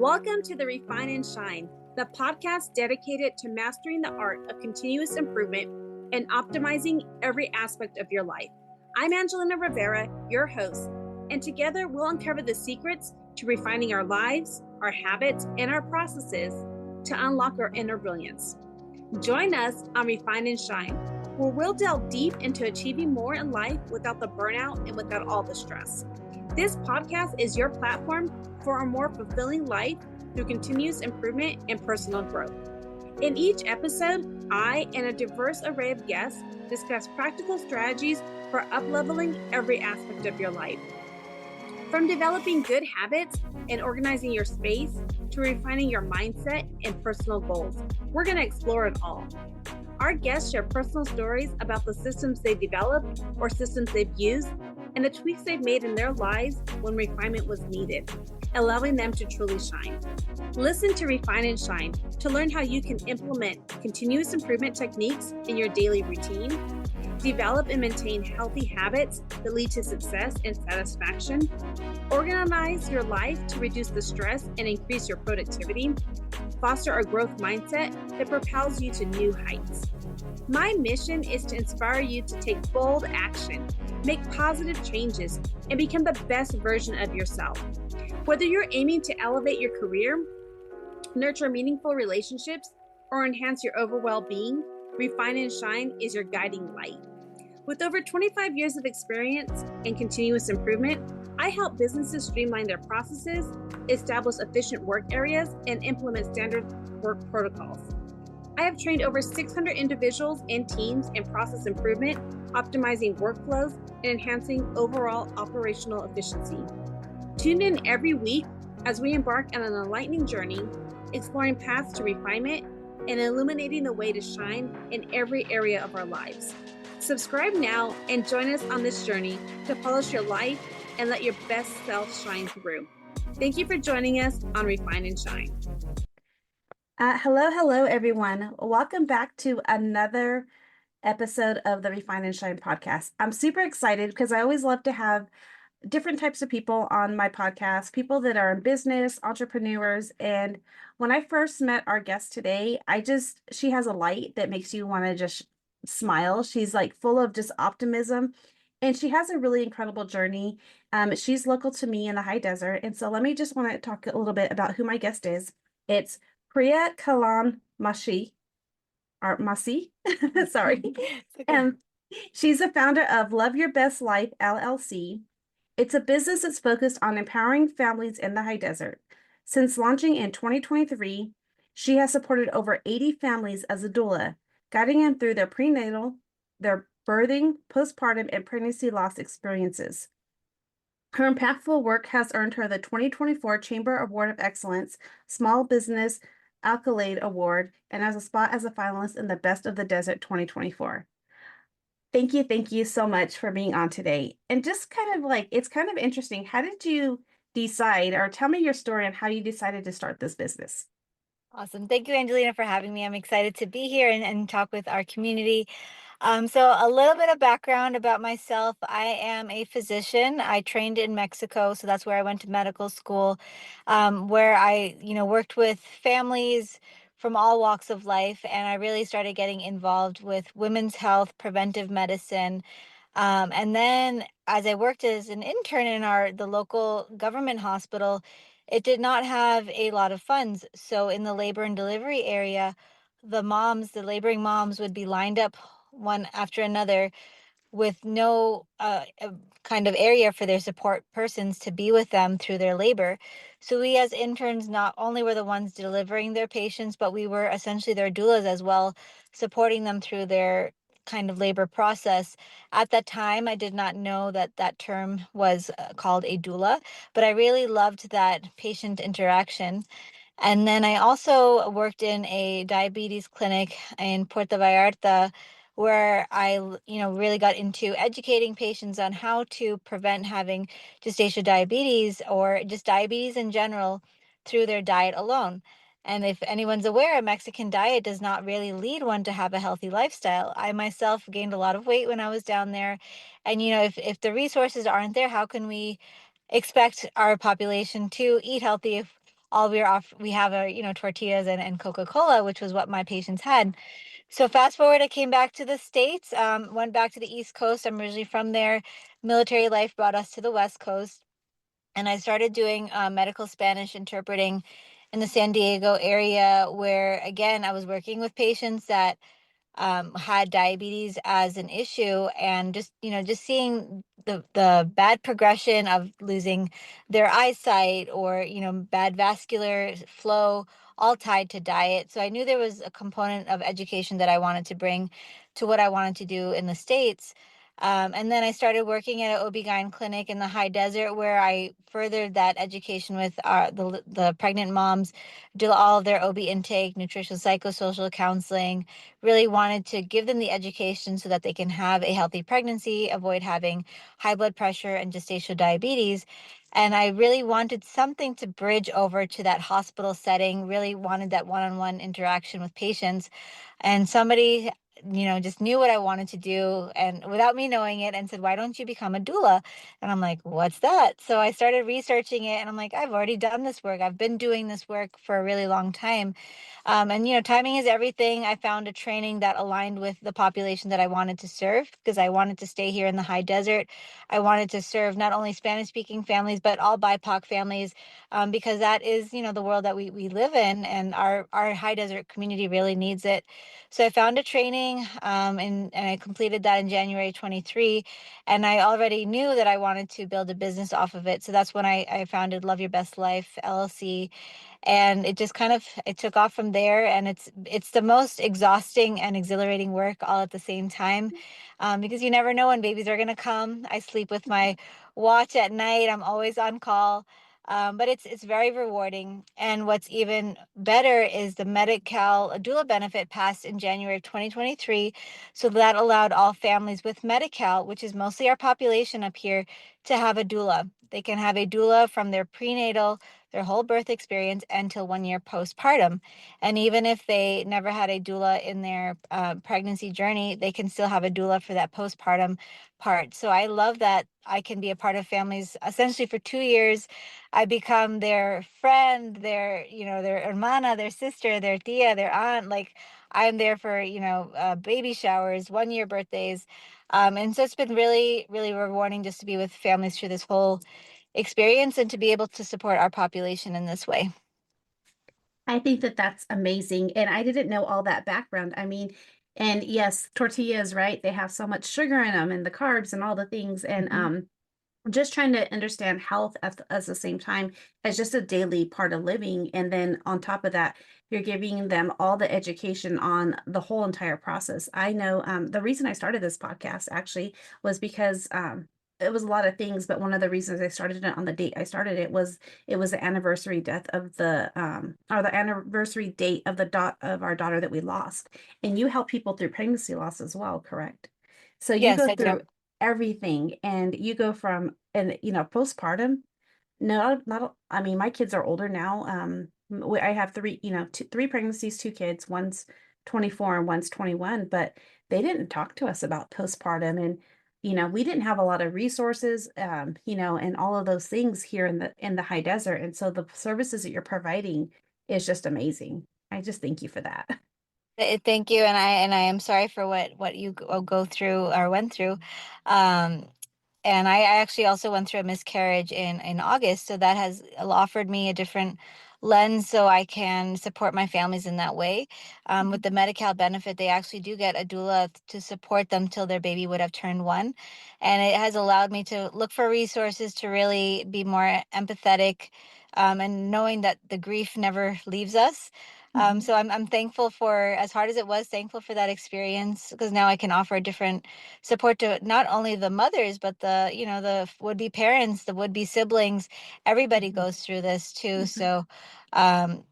Welcome to the Refine and Shine, the podcast dedicated to mastering the art of continuous improvement and optimizing every aspect of your life. I'm Angelina Rivera, your host, and together we'll uncover the secrets to refining our lives, our habits, and our processes to unlock our inner brilliance. Join us on Refine and Shine, where we'll delve deep into achieving more in life without the burnout and without all the stress. This podcast is your platform for a more fulfilling life through continuous improvement and personal growth. In each episode, I and a diverse array of guests discuss practical strategies for up-leveling every aspect of your life. From developing good habits and organizing your space to refining your mindset and personal goals, we're going to explore it all. Our guests share personal stories about the systems they've developed or systems they've used and the tweaks they've made in their lives when refinement was needed, allowing them to truly shine. Listen to Refine and Shine to learn how you can implement continuous improvement techniques in your daily routine, develop and maintain healthy habits that lead to success and satisfaction, organize your life to reduce the stress and increase your productivity, foster a growth mindset that propels you to new heights. My mission is to inspire you to take bold action, make positive changes, and become the best version of yourself. Whether you're aiming to elevate your career, nurture meaningful relationships, or enhance your overall well-being, Refine and Shine is your guiding light. With over 25 years of experience in continuous improvement, I help businesses streamline their processes, establish efficient work areas, and implement standard work protocols. I have trained over 600 individuals and teams in process improvement, optimizing workflows, and enhancing overall operational efficiency. Tune in every week as we embark on an enlightening journey, exploring paths to refinement and illuminating the way to shine in every area of our lives. Subscribe now and join us on this journey to polish your life and let your best self shine through. Thank you for joining us on Refine and Shine. Hello, everyone. Welcome back to another episode of the Refine and Shine podcast. I'm super excited because I always love to have different types of people on my podcast, people that are in business, entrepreneurs. And when I first met our guest today, she has a light that makes you want to just smile. She's like full of just optimism. And she has a really incredible journey. She's local to me in the high desert. And so let me just want to talk a little bit about who my guest is. It's Priya Kaylan-Masih, or Masih, sorry. Okay. And she's the founder of Love Your Best Life, LLC. It's a business that's focused on empowering families in the high desert. Since launching in 2023, she has supported over 80 families as a doula, guiding them through their prenatal, their birthing, postpartum, and pregnancy loss experiences. Her impactful work has earned her the 2024 Chamber Award of Excellence Small Business Accolade Award and has a spot as a finalist in the Best of the Desert 2024. Thank you so much for being on today. And just it's kind of interesting. How did you decide, or tell me your story on how you decided to start this business? Awesome. Thank you, Angelina, for having me. I'm excited to be here and talk with our community. So a little bit of background about myself. I am a physician. I trained in Mexico, so that's where I went to medical school, where I, worked with families from all walks of life, and I really started getting involved with women's health, preventive medicine. And then as I worked as an intern in the local government hospital, it did not have a lot of funds. So in the labor and delivery area, the laboring moms would be lined up one after another with no kind of area for their support persons to be with them through their labor. So we as interns not only were the ones delivering their patients, but we were essentially their doulas as well, supporting them through their kind of labor process. At that time, I did not know that that term was called a doula, but I really loved that patient interaction. And then I also worked in a diabetes clinic in Puerto Vallarta, where I, really got into educating patients on how to prevent having gestational diabetes or just diabetes in general through their diet alone. And if anyone's aware, a Mexican diet does not really lead one to have a healthy lifestyle. I myself gained a lot of weight when I was down there. And, if the resources aren't there, how can we expect our population to eat healthy if all we have are, tortillas and Coca-Cola, which was what my patients had. So fast forward, I came back to the States, went back to the East Coast. I'm originally from there. Military life brought us to the West Coast, and I started doing medical Spanish interpreting in the San Diego area, where again I was working with patients that had diabetes as an issue, and just seeing the bad progression of losing their eyesight, or bad vascular flow, all tied to diet. So I knew there was a component of education that I wanted to bring to what I wanted to do in the States. And then I started working at an OB-GYN clinic in the high desert, where I furthered that education with the pregnant moms, do all of their OB intake, nutrition, psychosocial counseling. Really wanted to give them the education so that they can have a healthy pregnancy, avoid having high blood pressure and gestational diabetes. And I really wanted something to bridge over to that hospital setting, really wanted that one-on-one interaction with patients. And somebody, just knew what I wanted to do, and without me knowing it, and said, "Why don't you become a doula?" And I'm like, "What's that?" So I started researching it, and I'm like, "I've already done this work. I've been doing this work for a really long time." And timing is everything. I found a training that aligned with the population that I wanted to serve, because I wanted to stay here in the high desert. I wanted to serve not only Spanish speaking families, but all BIPOC families, because that is, the world that we live in, and our high desert community really needs it. So I found a training, and I completed that in January 23. And I already knew that I wanted to build a business off of it. So that's when I founded Love Your Best Life LLC, and it just it took off from there. And it's the most exhausting and exhilarating work all at the same time, because you never know when babies are going to come. I sleep with my watch at night. I'm always on call. But it's very rewarding. And what's even better is the Medi-Cal doula benefit passed in January of 2023. So that allowed all families with Medi-Cal, which is mostly our population up here, to have a doula. They can have a doula from their prenatal, their whole birth experience, until 1 year postpartum. And even if they never had a doula in their pregnancy journey, they can still have a doula for that postpartum part. So I love that I can be a part of families essentially for 2 years. I become their friend, their hermana, their sister, their tia, their aunt. Like, I'm there for, baby showers, 1 year birthdays. And so it's been really, really rewarding just to be with families through this whole experience, and to be able to support our population in this way. I think that that's amazing. And I didn't know all that background. I mean, and yes, tortillas, right? They have so much sugar in them and the carbs and all the things. And just trying to understand health at the same time as just a daily part of living. And then on top of that, you're giving them all the education on the whole entire process. I know the reason I started this podcast actually was because it was a lot of things, but one of the reasons I started it on the date I started it was the anniversary death of or the anniversary date of of our daughter that we lost. And you help people through pregnancy loss as well, correct? So you Yes, go I do. through everything, and you go from, and postpartum. No, not, I mean, my kids are older now. I have three pregnancies, two kids. One's 24 and one's 21, but they didn't talk to us about postpartum. And, we didn't have a lot of resources, and all of those things here in the high desert. And so the services that you're providing is just amazing. I just thank you for that. Thank you, and I am sorry for what you go through or went through. Um, and I actually also went through a miscarriage in August, so that has offered me a different lens, so I can support my families in that way. With the Medi-Cal benefit, they actually do get a doula to support them till their baby would have turned 1, and it has allowed me to look for resources to really be more empathetic, and knowing that the grief never leaves us. So I'm thankful for, as hard as it was, thankful for that experience, because now I can offer a different support to not only the mothers, but the would-be parents, the would-be siblings. Everybody Mhm. goes through this too. So um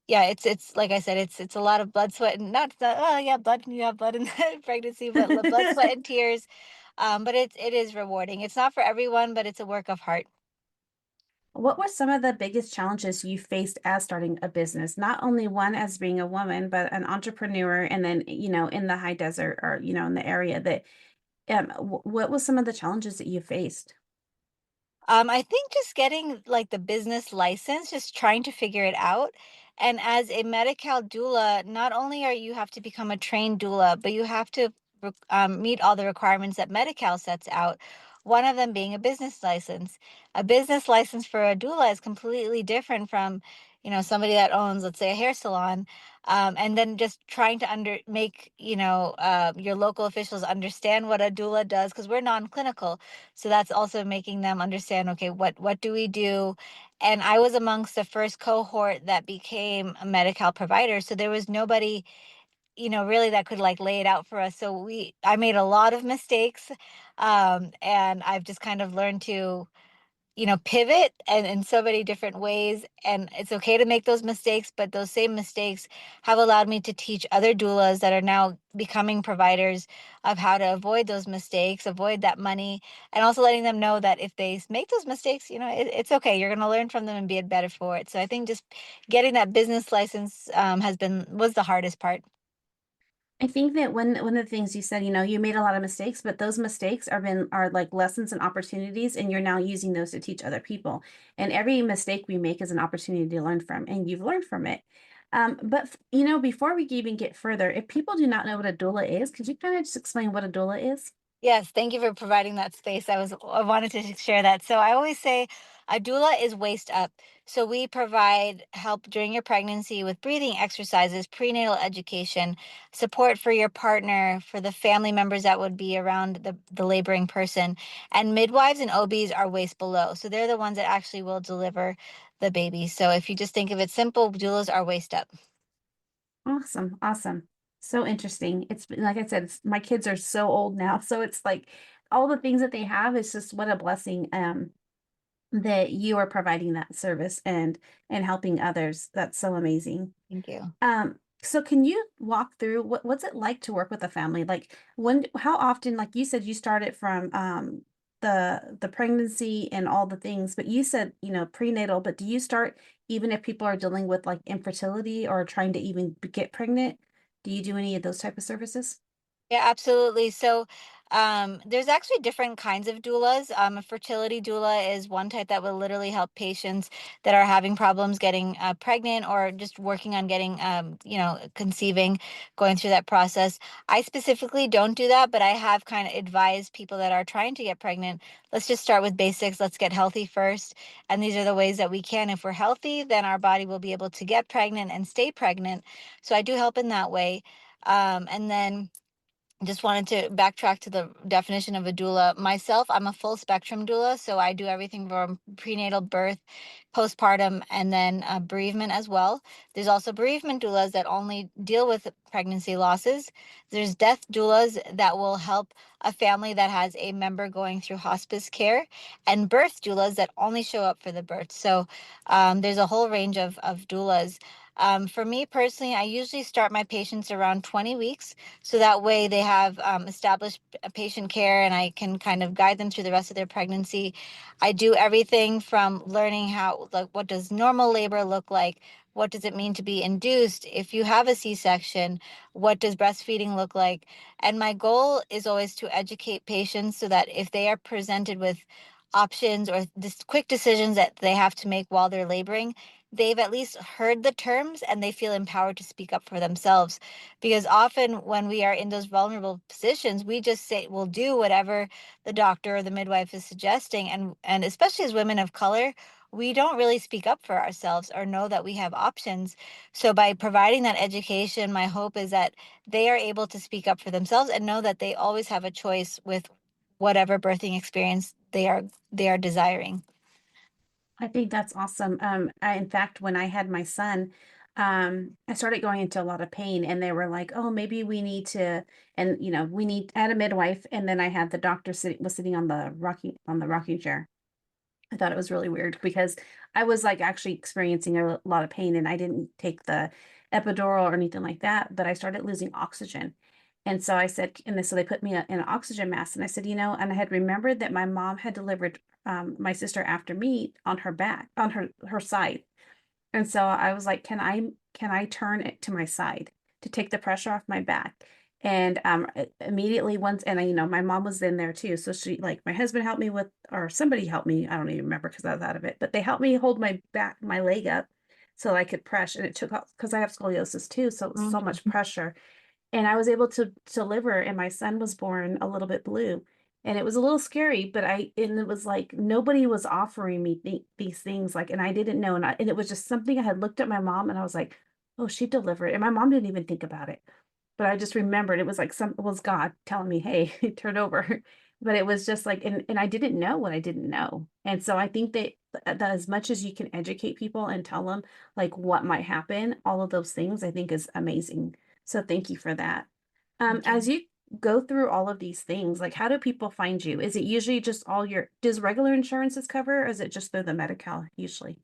yeah, it's like I said, it's a lot of blood, sweat, and not oh yeah, blood, you have blood in the pregnancy, but blood, sweat, and tears. But it is rewarding. It's not for everyone, but it's a work of heart. What were some of the biggest challenges you faced as starting a business? Not only one as being a woman, but an entrepreneur, and then, in the high desert, or, in the area that, what was some of the challenges that you faced? I think just getting like the business license, just trying to figure it out. And as a Medi-Cal doula, not only are you have to become a trained doula, but you have to meet all the requirements that Medi-Cal sets out. One of them being a business license. A business license for a doula is completely different from, somebody that owns, let's say, a hair salon. And then just trying to make, your local officials understand what a doula does, because we're non-clinical. So that's also making them understand, okay, what do we do? And I was amongst the first cohort that became a Medi-Cal provider. So there was nobody, really that could like lay it out for us. So I made a lot of mistakes. And I've just kind of learned to, pivot and in so many different ways. And it's okay to make those mistakes, but those same mistakes have allowed me to teach other doulas that are now becoming providers of how to avoid those mistakes, avoid that money, and also letting them know that if they make those mistakes, it's okay. You're going to learn from them and be better for it. So I think just getting that business license was the hardest part. I think that one of the things you said, you made a lot of mistakes, but those mistakes are like lessons and opportunities, and you're now using those to teach other people. And every mistake we make is an opportunity to learn from, and you've learned from it. But before we even get further, if people do not know what a doula is, could you kind of just explain what a doula is? Yes, thank you for providing that space. I wanted to share that. So I always say a doula is waist up. So we provide help during your pregnancy with breathing exercises, prenatal education, support for your partner, for the family members that would be around the laboring person. And midwives and OBs are waist below. So they're the ones that actually will deliver the baby. So if you just think of it simple, doulas are waist up. Awesome, awesome. So interesting. It's like I said, my kids are so old now, so it's like all the things that they have is just what a blessing. That you are providing that service and helping others. That's so amazing. Thank you. So can you walk through what's it like to work with a family? Like how often, like you said, you started from the pregnancy and all the things, but you said, prenatal, but do you start even if people are dealing with like infertility or trying to even get pregnant? Do you do any of those type of services? Yeah, absolutely. So, there's actually different kinds of doulas. A fertility doula is one type that will literally help patients that are having problems getting pregnant or just working on getting, conceiving, going through that process. I specifically don't do that, but I have kind of advised people that are trying to get pregnant. Let's just start with basics. Let's get healthy first. And these are the ways that we can. If we're healthy, then our body will be able to get pregnant and stay pregnant. So I do help in that way. And then just wanted to backtrack to the definition of a doula. Myself, I'm a full spectrum doula, so I do everything from prenatal birth, postpartum, and then bereavement as well. There's also bereavement doulas that only deal with pregnancy losses. There's death doulas that will help a family that has a member going through hospice care, and birth doulas that only show up for the birth. So there's a whole range of doulas. For me personally, I usually start my patients around 20 weeks. So that way they have established patient care and I can kind of guide them through the rest of their pregnancy. I do everything from learning like, what does normal labor look like? What does it mean to be induced? If you have a C-section, what does breastfeeding look like? And my goal is always to educate patients so that if they are presented with options or just quick decisions that they have to make while they're laboring, they've at least heard the terms and they feel empowered to speak up for themselves. Because often when we are in those vulnerable positions, we just say we'll do whatever the doctor or the midwife is suggesting. And especially as women of color, we don't really speak up for ourselves or know that we have options. So by providing that education, my hope is that they are able to speak up for themselves and know that they always have a choice with whatever birthing experience they are desiring. I think that's awesome. In fact, when I had my son, I started going into a lot of pain, and they were like, "Oh, maybe we need to," and I had a midwife, and then I had the doctor sitting on the rocking chair. I thought it was really weird because I was like actually experiencing a lot of pain, and I didn't take the epidural or anything like that, but I started losing oxygen. And so I said, so they put me in an oxygen mask, and I said, and I had remembered that my mom had delivered my sister after me on her back, on her side. And so I was like, can I turn it to my side to take the pressure off my back? And immediately once, and I, my mom was in there too. So she, like, my husband helped me with, or somebody helped me. I don't even remember because I was out of it, but they helped me hold my leg up so I could press. And it took off because I have scoliosis too. So it was so much Mhm. pressure. And I was able to deliver, and my son was born a little bit blue. And it was a little scary, but and it was like nobody was offering me these things, like, and I didn't know. And it was just something I had looked at my mom and I was like, oh, she delivered. And my mom didn't even think about it. But I just remembered it was like it was God telling me, hey, turn over. But it was just like, and I didn't know what I didn't know. And so I think that as much as you can educate people and tell them like what might happen, all of those things I think is amazing. So thank you for that. Thank As you. you go through all of these things, like how do people find you? Is it usually just does regular insurances cover, or is it just through the Medi-Cal usually?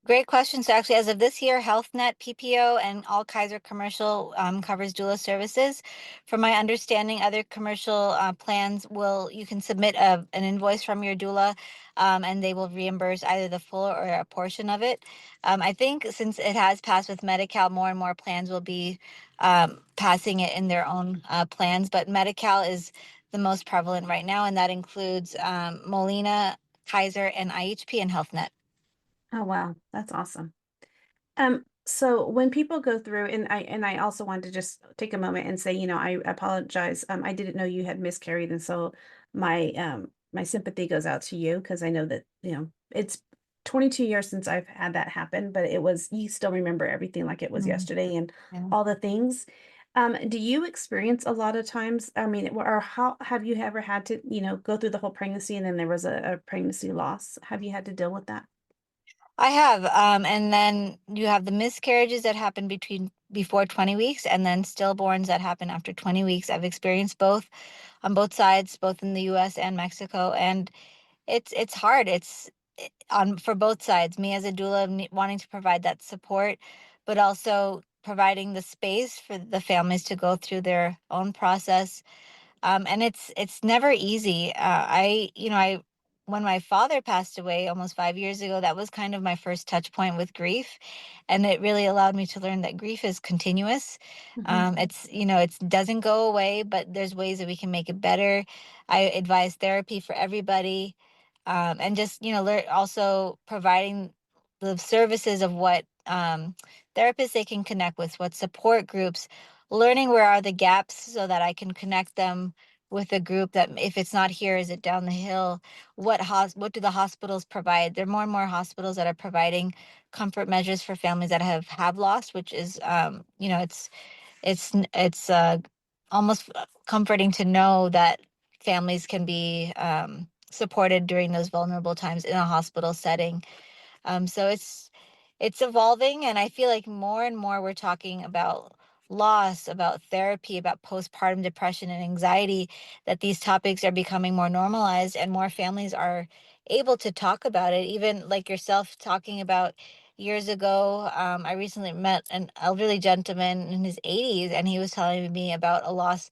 Great question. So actually, as of this year, HealthNet, PPO, and all Kaiser commercial covers doula services. From my understanding, other commercial plans you can submit an invoice from your doula, and they will reimburse either the full or a portion of it. I think since it has passed with Medi-Cal, more and more plans will be passing it in their own plans. But Medi-Cal is the most prevalent right now, and that includes Molina, Kaiser, and IHP and HealthNet. Oh, wow, that's awesome. So when people go through, and I also wanted to just take a moment and say, I apologize. I didn't know you had miscarried, and so my sympathy goes out to you because I know that, it's 22 years since I've had that happen, but you still remember everything like it was Mhm. yesterday and Yeah. all the things. Do you experience a lot of times, I mean, or how have you ever had to, go through the whole pregnancy and then there was a pregnancy loss? Have you had to deal with that? I have, and then you have the miscarriages that happen before 20 weeks, and then stillborns that happen after 20 weeks. I've experienced both on both sides, both in the U.S. and Mexico, and it's hard. On for both sides. Me as a doula wanting to provide that support, but also providing the space for the families to go through their own process, and it's never easy. I when my father passed away almost 5 years ago, that was kind of my first touch point with grief, and it really allowed me to learn that grief is continuous. Hmm. It doesn't go away, but there's ways that we can make it better. I advise therapy for everybody, and just also providing the services of what therapists they can connect with, what support groups, learning where are the gaps so that I can connect them with a group that if it's not here, is it down the hill? What do the hospitals provide? There are more and more hospitals that are providing comfort measures for families that have lost, which is it's almost comforting to know that families can be supported during those vulnerable times in a hospital setting. So it's evolving, and I feel like more and more we're talking about loss, about therapy, about postpartum depression and anxiety, that these topics are becoming more normalized and more families are able to talk about it. Even like yourself talking about years ago, I recently met an elderly gentleman in his 80s, and he was telling me about a loss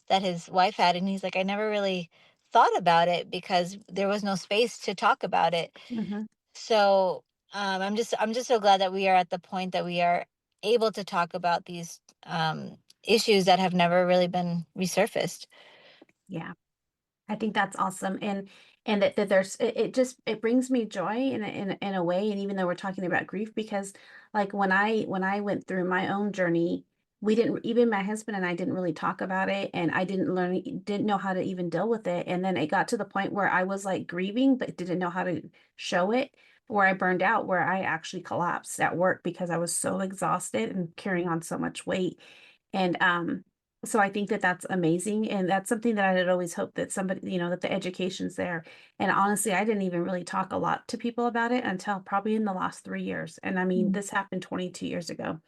that his wife had, and he's like, I never really thought about it because there was no space to talk about it. Hmm. So I'm just so glad that we are at the point that we are able to talk about these issues that have never really been resurfaced. Yeah. I think that's awesome. And that there's it brings me joy in a way. And even though we're talking about grief, because like when I went through my own journey, we didn't even my husband and I didn't really talk about it, and I didn't know how to even deal with it. And then it got to the point where I was like grieving but didn't know how to show it, where I burned out, where I actually collapsed at work because I was so exhausted and carrying on so much weight. And so I think that that's amazing, and that's something that I had always hoped that somebody, that the education's there. And honestly, I didn't even really talk a lot to people about it until probably in the last 3 years. And I mean, Mm. this happened 22 years ago.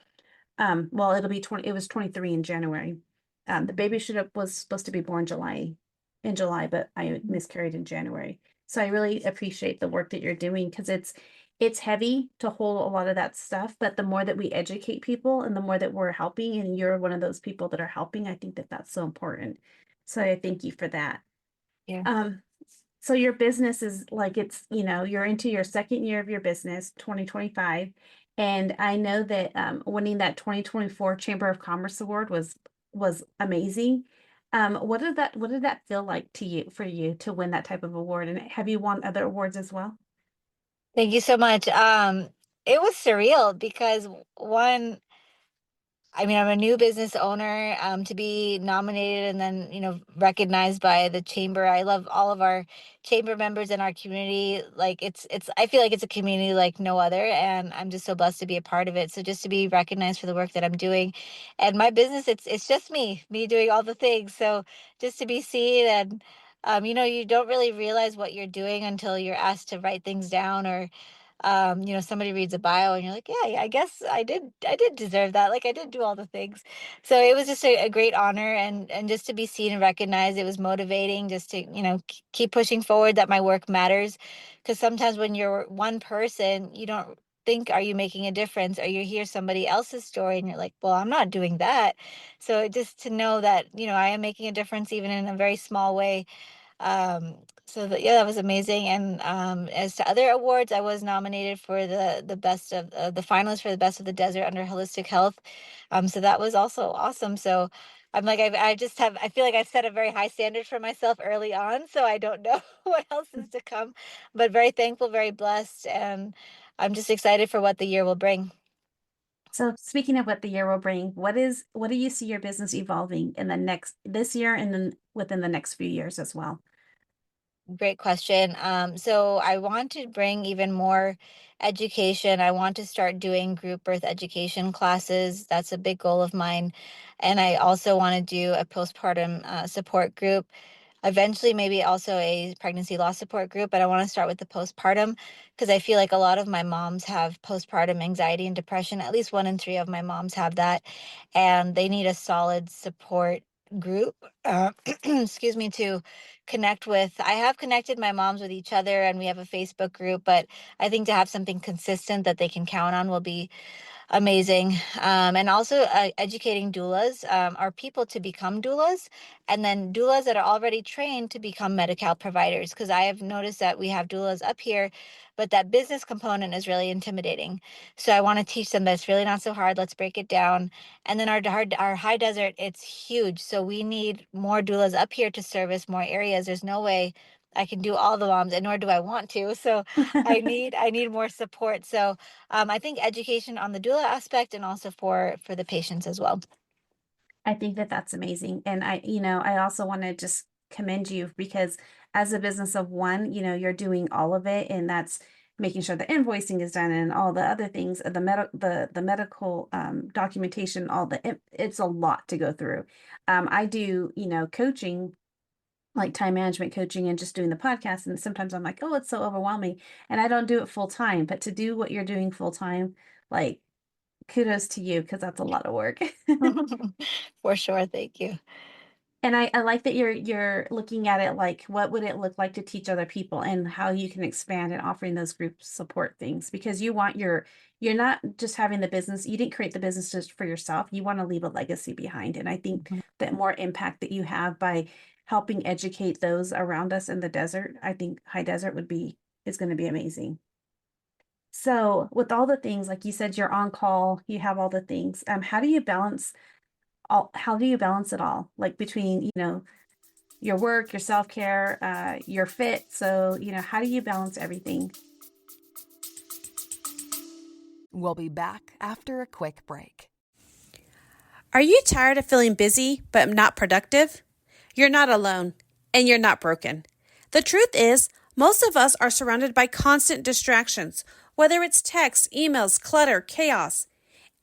Well, it was 23 in January. The baby should have was supposed to be born in July, but I miscarried in January. So I really appreciate the work that you're doing because it's heavy to hold a lot of that stuff, but the more that we educate people and the more that we're helping, and you're one of those people that are helping, I think that that's so important. So I thank you for that. Yeah. Um, so your business is like you're into your second year of your business, 2025. And I know that winning that 2024 Chamber of Commerce Award was amazing. What did that feel like for you to win that type of award? And have you won other awards as well? Thank you so much. It was surreal because one, I mean, I'm a new business owner, to be nominated and then, recognized by the chamber. I love all of our chamber members in our community. Like I feel like it's a community like no other, and I'm just so blessed to be a part of it. So just to be recognized for the work that I'm doing and my business, it's just me doing all the things. So just to be seen and, you don't really realize what you're doing until you're asked to write things down or somebody reads a bio and you're like, yeah, I guess I did deserve that. Like I did do all the things. So it was just a great honor and just to be seen and recognized. It was motivating just to, keep pushing forward that my work matters. Because sometimes when you're one person, you don't think, are you making a difference? Or you hear somebody else's story and you're like, well, I'm not doing that. So just to know that, I am making a difference even in a very small way. Yeah, that was amazing. And as to other awards, I was nominated for the best of the finalist for the best of the desert under holistic health. So that was also awesome. So I'm like, I feel like I've set a very high standard for myself early on. So I don't know what else is to come, but very thankful, very blessed, and I'm just excited for what the year will bring. So speaking of what the year will bring, what do you see your business evolving in this year and then within the next few years as well? Great question. So I want to bring even more education. I want to start doing group birth education classes. That's a big goal of mine. And I also want to do a postpartum support group. Eventually, maybe also a pregnancy loss support group, but I want to start with the postpartum because I feel like a lot of my moms have postpartum anxiety and depression. At least 1 in 3 of my moms have that, and they need a solid support group, excuse me, to connect with. I have connected my moms with each other, and we have a Facebook group, but I think to have something consistent that they can count on will be amazing. And also educating doulas, or people to become doulas, and then doulas that are already trained to become Medi-Cal providers. Because I have noticed that we have doulas up here, but that business component is really intimidating. So I want to teach them that it's really not so hard. Let's break it down. And then our high desert, it's huge. So we need more doulas up here to service more areas. There's no way I can do all the moms, and nor do I want to. So I need more support. So I think education on the doula aspect and also for the patients as well. I think that that's amazing. And I also want to just commend you because as a business of one, you're doing all of it and that's making sure the invoicing is done and all the other things, the medical documentation, it's a lot to go through. I do, coaching, like time management coaching and just doing the podcast. And sometimes I'm like, oh, it's so overwhelming. And I don't do it full time, but to do what you're doing full time, like kudos to you because that's a lot of work. For sure. Thank you. And I like that you're looking at it like what would it look like to teach other people and how you can expand and offering those group support things because you're not just having the business, you didn't create the business just for yourself. You want to leave a legacy behind. And I think Mhm. that more impact that you have by helping educate those around us in the desert, I think high desert is going to be amazing. So with all the things, like you said, you're on call, you have all the things. How do you balance it all? Like between, your work, your self-care, your fit. So, how do you balance everything? We'll be back after a quick break. Are you tired of feeling busy but not productive? You're not alone, and you're not broken. The truth is, most of us are surrounded by constant distractions, whether it's texts, emails, clutter, chaos,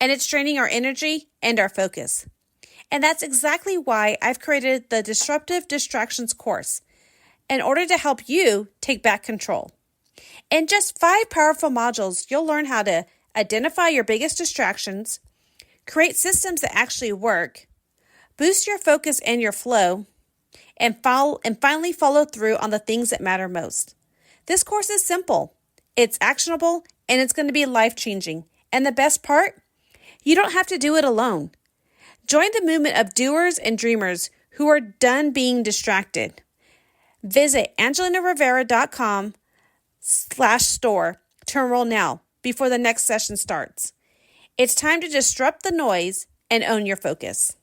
and it's draining our energy and our focus. And that's exactly why I've created the Disruptive Distractions course in order to help you take back control. In just 5 powerful modules, you'll learn how to identify your biggest distractions, create systems that actually work, boost your focus and your flow, and finally follow through on the things that matter most. This course is simple, it's actionable, and it's going to be life-changing. And the best part, you don't have to do it alone. Join the movement of doers and dreamers who are done being distracted. Visit angelinarivera.com/store to enroll now before the next session starts. It's time to disrupt the noise and own your focus.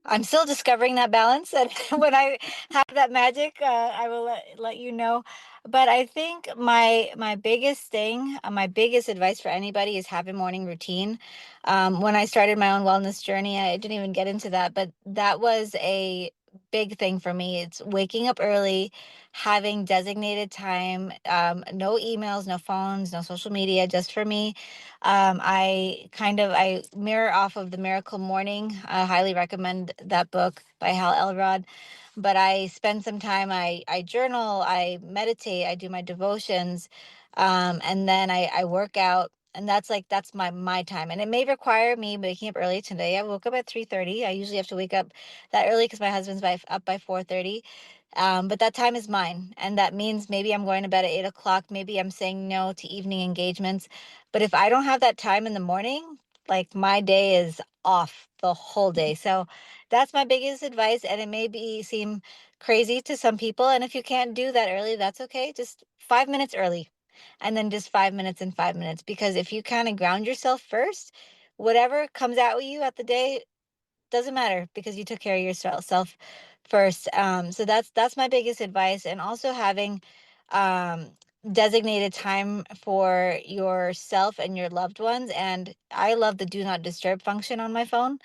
I'm still discovering that balance, and when I have that magic, I will let you know. But I think my biggest thing, my biggest advice for anybody is have a morning routine. When I started my own wellness journey, I didn't even get into that, but that was a big thing for me. It's waking up early, having designated time, no emails, no phones, no social media, just for me. I mirror off of The Miracle Morning. I highly recommend that book by Hal Elrod. But I spend some time, I journal, I meditate, I do my devotions, and then I work out. And that's my time. And it may require me waking up early. Today I woke up at 3:30. I usually have to wake up that early because my husband's up by 4:30. But that time is mine. And that means maybe I'm going to bed at 8 o'clock. Maybe I'm saying no to evening engagements. But if I don't have that time in the morning, like my day is off the whole day. So that's my biggest advice. And it may seem crazy to some people. And if you can't do that early, that's okay. Just 5 minutes early, and then just 5 minutes and 5 minutes. Because if you kind of ground yourself first, whatever comes at you at the day doesn't matter because you took care of yourself first. So that's my biggest advice. And also having um, designated time for yourself and your loved ones. And I love the do not disturb function on my phone.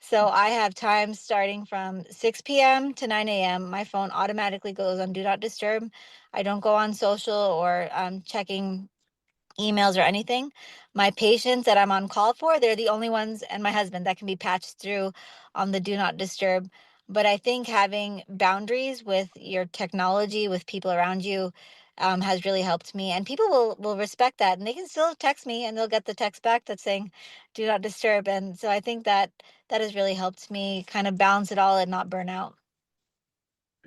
So I have times starting from 6 p.m. to 9 a.m. My phone automatically goes on do not disturb. I don't go on social or checking emails or anything. My patients that I'm on call for, they're the only ones, and my husband, that can be patched through on the do not disturb. But I think having boundaries with your technology, with people around you, has really helped me. And people will respect that, and they can still text me, and they'll get the text back that's saying do not disturb. And so I think that has really helped me kind of balance it all and not burn out.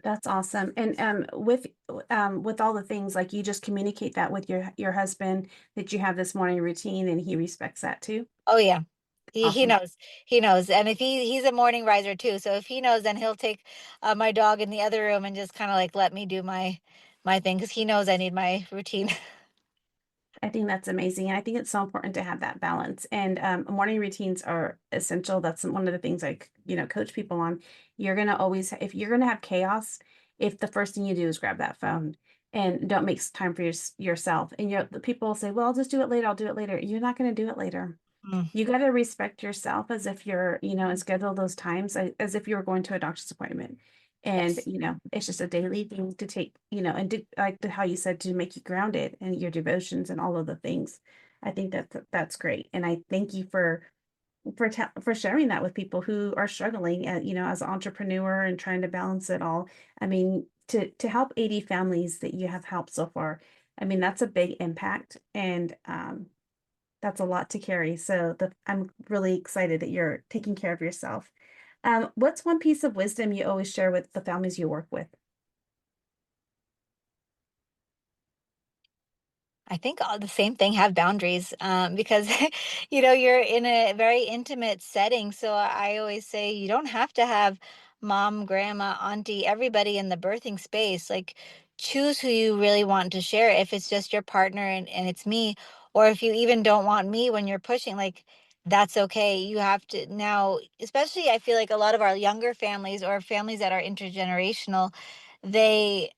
That's awesome. And with all the things, like, you just communicate that with your husband, that you have this morning routine, and he respects that too. Oh yeah. He Awesome. knows. He knows. And if he's a morning riser too. So if he knows, then he'll take my dog in the other room and just kind of like let me do my thing because he knows I need my routine. I think that's amazing. And I think it's so important to have that balance. And morning routines are essential. That's one of the things I, coach people on. You're going to always, if you're going to have chaos, if the first thing you do is grab that phone and don't make time for yourself, and the people will say, well, I'll just do it later. I'll do it later. You're not going to do it later. Mm, You got to respect yourself as if you're, and schedule those times as if you were going to a doctor's appointment. And, yes. it's just a daily thing to take, and like how you said, to make you grounded and your devotions and all of the things. I think that's great. And I thank you for sharing that with people who are struggling, as an entrepreneur and trying to balance it all. I mean, to help 80 families that you have helped so far, I mean, that's a big impact. And, that's a lot to carry. So I'm really excited that you're taking care of yourself. What's one piece of wisdom you always share with the families you work with? I think all the same thing, have boundaries, because you're in a very intimate setting. So I always say you don't have to have mom, grandma, auntie, everybody in the birthing space. Like, choose who you really want to share. If it's just your partner and it's me, or if you even don't want me when you're pushing, like, that's okay. You have to now, especially I feel like a lot of our younger families or families that are intergenerational, they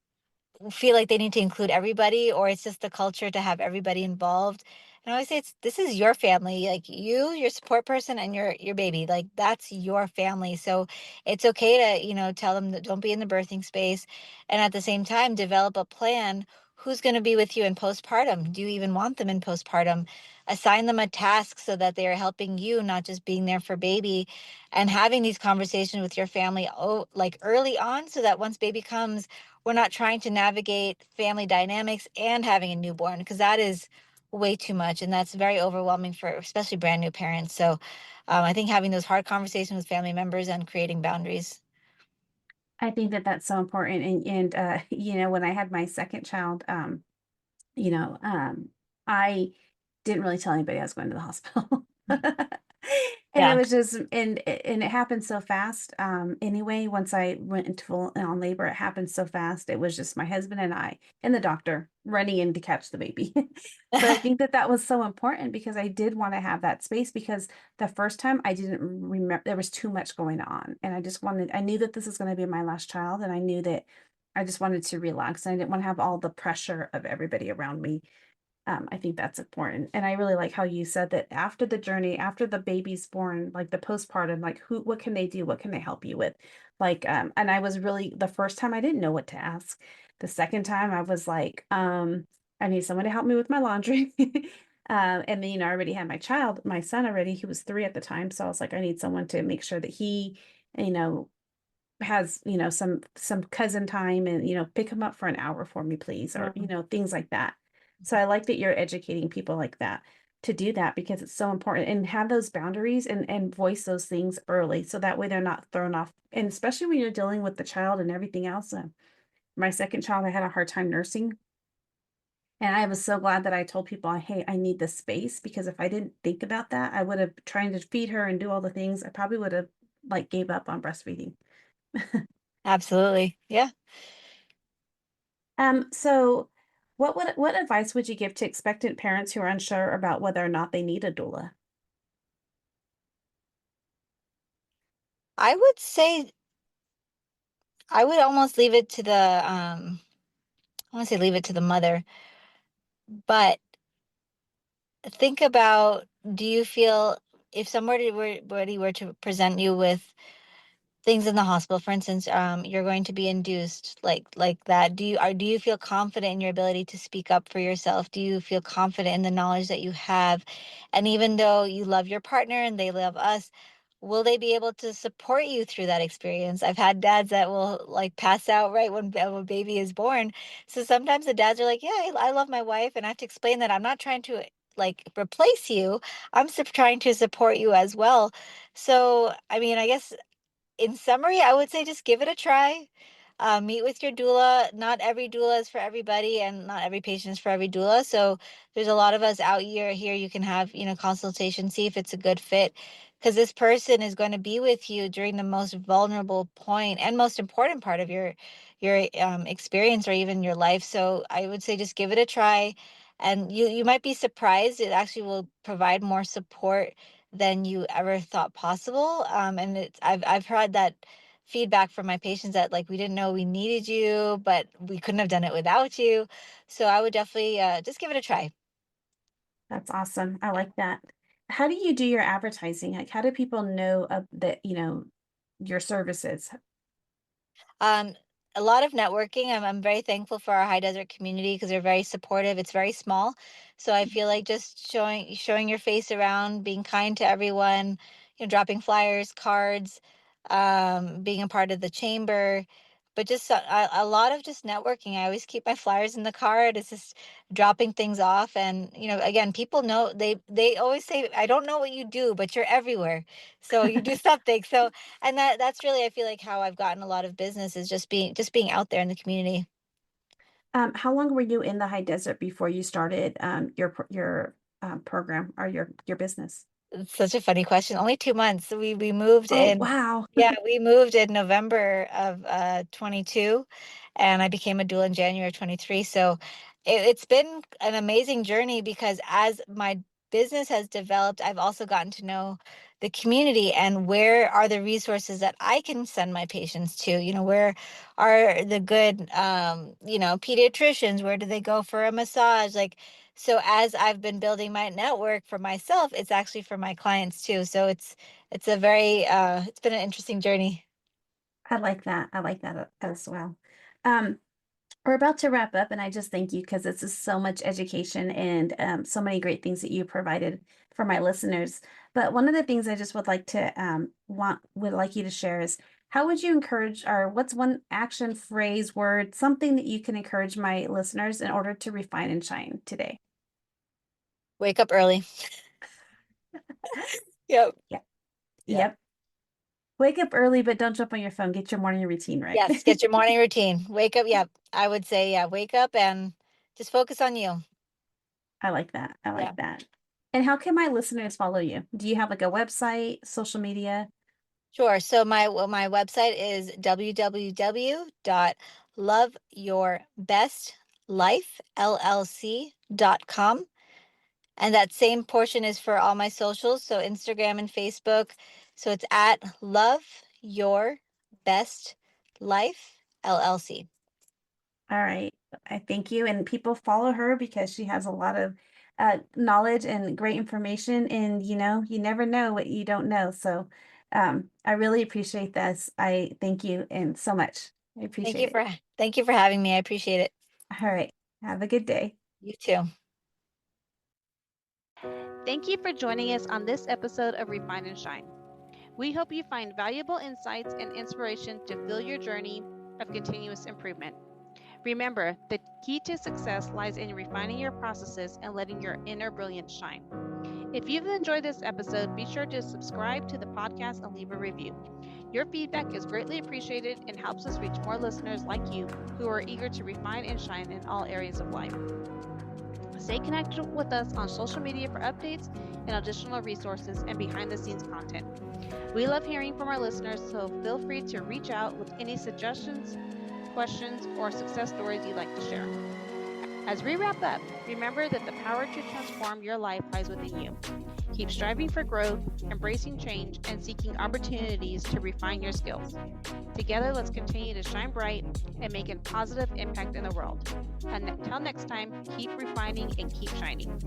feel like they need to include everybody, or it's just the culture to have everybody involved. And I always say this is your family, like your support person, and your baby, like that's your family. So it's okay to, tell them that don't be in the birthing space, and at the same time develop a plan. Who's going to be with you in postpartum? Do you even want them in postpartum? Assign them a task so that they are helping you, not just being there for baby, and having these conversations with your family, like early on, so that once baby comes, we're not trying to navigate family dynamics and having a newborn, because that is way too much, and that's very overwhelming for especially brand new parents. So I think having those hard conversations with family members and creating boundaries. I think that that's so important. And when I had my second child, you know, um, I didn't really tell anybody I was going to the hospital. And it Yeah. was just, and it happened so fast. Anyway, once I went into full on labor, it happened so fast. It was just my husband and I and the doctor running in to catch the baby. But I think that that was so important because I did want to have that space because the first time I didn't remember, there was too much going on. And I knew that this was going to be my last child. And I knew that I just wanted to relax. And I didn't want to have all the pressure of everybody around me. I think that's important. And I really like how you said that after the journey, after the baby's born, like the postpartum, like what can they do? What can they help you with? Like, and I was really, the first time I didn't know what to ask. The second time I was like, I need someone to help me with my laundry. And then, I already had my son already, he was 3 at the time. So I was like, I need someone to make sure that he, you know, has, some cousin time and, pick him up for an hour for me, please, or, things like that. So I like that you're educating people like that to do that because it's so important and have those boundaries and voice those things early. So that way they're not thrown off. And especially when you're dealing with the child and everything else. My second child, I had a hard time nursing. And I was so glad that I told people, hey, I need this space because if I didn't think about that, I would have trying to feed her and do all the things. I probably would have like gave up on breastfeeding. Absolutely. Yeah. So what advice would you give to expectant parents who are unsure about whether or not they need a doula? I would say I would almost leave it to the I want to say leave it to the mother, but think about, do you feel if somebody were to present you with things in the hospital, for instance, you're going to be induced like that, do you feel confident in your ability to speak up for yourself? Do you feel confident in the knowledge that you have? And even though you love your partner and they love us, will they be able to support you through that experience? I've had dads that will like pass out right when a baby is born. So sometimes the dads are like, yeah, I love my wife, and I have to explain that I'm not trying to like replace you. I'm trying to support you as well. So, I mean, I guess in summary, I would say just give it a try. Meet with your doula. Not every doula is for everybody, and not every patient is for every doula. So there's a lot of us out here. You can have, consultation, see if it's a good fit, because this person is going to be with you during the most vulnerable point and most important part of your experience or even your life. So I would say just give it a try, and you might be surprised. It actually will provide more support than you ever thought possible. And I've heard that feedback from my patients that like we didn't know we needed you, but we couldn't have done it without you. So I would definitely just give it a try. That's awesome. I like that. How do you do your advertising? Like, how do people know that, your services? Um, a lot of networking. I'm very thankful for our high desert community because they're very supportive. It's very small. So I feel like just showing your face around, being kind to everyone, dropping flyers, cards, being a part of the chamber, but just a lot of just networking. I always keep my flyers in the card. It's just dropping things off. And, again, people know they always say, I don't know what you do, but you're everywhere. So you do something. So and that's really, I feel like, how I've gotten a lot of business is just being out there in the community. How long were you in the high desert before you started your program or your business? It's such a funny question. Only 2 months. We moved Oh, in. wow. Yeah, we moved in November of 22, and I became a doula in January of 23. So it's been an amazing journey because as my business has developed, I've also gotten to know the community and where are the resources that I can send my patients to. Where are the good pediatricians? Where do they go for a massage? Like, so as I've been building my network for myself, it's actually for my clients too. So it's a very it's been an interesting journey. I like that. I like that as well. Um, we're about to wrap up, and I just thank you because this is so much education and so many great things that you provided for my listeners. But one of the things I just would like to would like you to share is how would you encourage, or what's one action, phrase, word, something that you can encourage my listeners in order to refine and shine today? Wake up early. Yep. Yeah. Yep. Yep. Wake up early, but don't jump on your phone. Get your morning routine right. Yes, get your morning routine. Wake up. Yep. I would say, yeah, wake up and just focus on you. I like that. I Yeah. like that. And how can my listeners follow you? Do you have like a website, social media? Sure. So my website is www.loveyourbestLifeLLC.com. And that same portion is for all my socials, so Instagram and Facebook. So it's at Love Your Best Life LLC. All right. I thank you. And people follow her because she has a lot of knowledge and great information. And, you never know what you don't know. So I really appreciate this. I thank you and so much. I appreciate it. Thank you for having me. I appreciate it. All right. Have a good day. You too. Thank you for joining us on this episode of Refine and Shine. We hope you find valuable insights and inspiration to fuel your journey of continuous improvement. Remember, the key to success lies in refining your processes and letting your inner brilliance shine. If you've enjoyed this episode, be sure to subscribe to the podcast and leave a review. Your feedback is greatly appreciated and helps us reach more listeners like you who are eager to refine and shine in all areas of life. Stay connected with us on social media for updates and additional resources and behind-the-scenes content. We love hearing from our listeners, so feel free to reach out with any suggestions, questions, or success stories you'd like to share. As we wrap up, remember that the power to transform your life lies within you. Keep striving for growth, embracing change, and seeking opportunities to refine your skills. Together, let's continue to shine bright and make a positive impact in the world. And until next time, keep refining and keep shining.